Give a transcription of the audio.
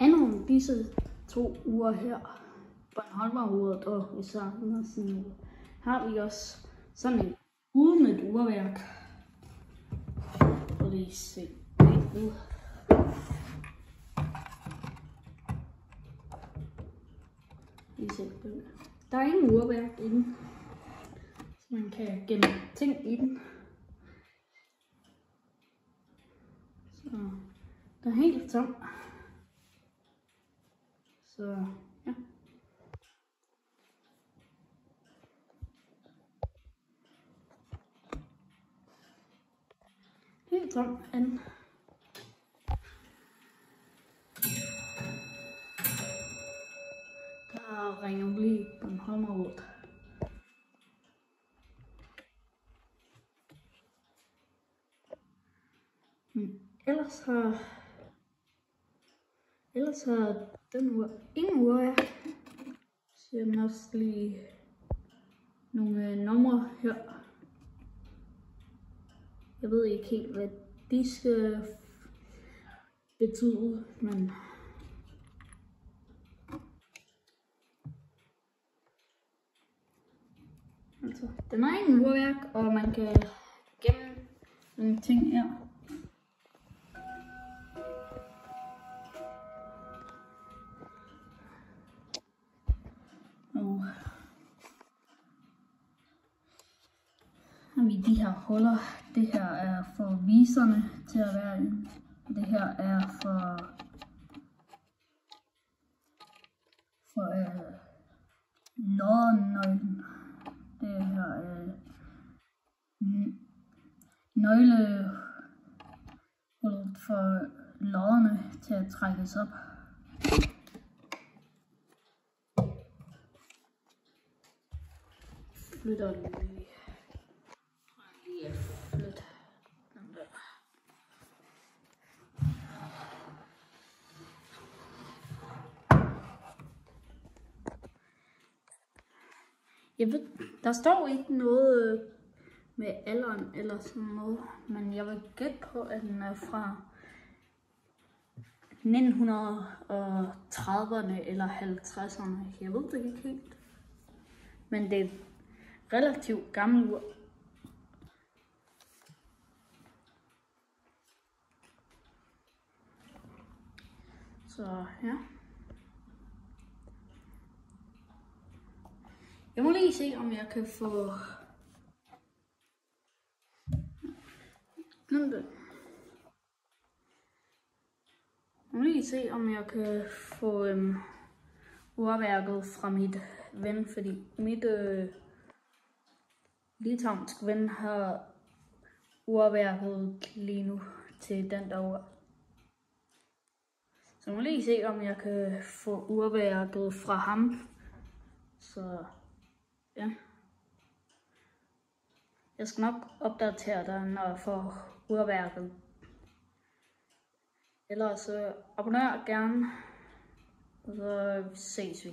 Anden disse 2 uger her, Bornholmeruret og Især Andersen, har vi også sådan en uden et urværk. Og lige se ud. Der er ingen urværk inde, så man kan gemme ting i den. Så der er helt tom. Så ja. Helt tom anden. Der ringer lige Bornholmeruret. Men ellers har den uge ingen urværk. Så jeg den også lige nogle numre her. Jeg ved ikke helt, hvad de skal betyde, men altså, den har ingen urværk, og man kan gemme nogle ting her. Og har vi de her huller. Det her er for viserne til at være i. Det her er for lårnøglen. Det her er nøglehullet for lårene til at trækkes op. Flytter den lige. Flyt den der. Jeg ved, der står ikke noget med alderen eller sådan noget, men jeg vil gætte på, at den er fra 1930'erne eller 50'erne. Jeg ved det ikke helt. Men det er et relativt gammelt ur. Så ja. Jeg må lige se, om jeg kan få... Jeg må lige se, om jeg kan få urværket fra mit ven, fordi mit litauisk ven har urværket lige nu til den der ur. Så jeg må lige se, om jeg kan få urværket fra ham. Så ja. Jeg skal nok opdatere dig, når jeg får urværket. Ellers abonner gerne, og så ses vi.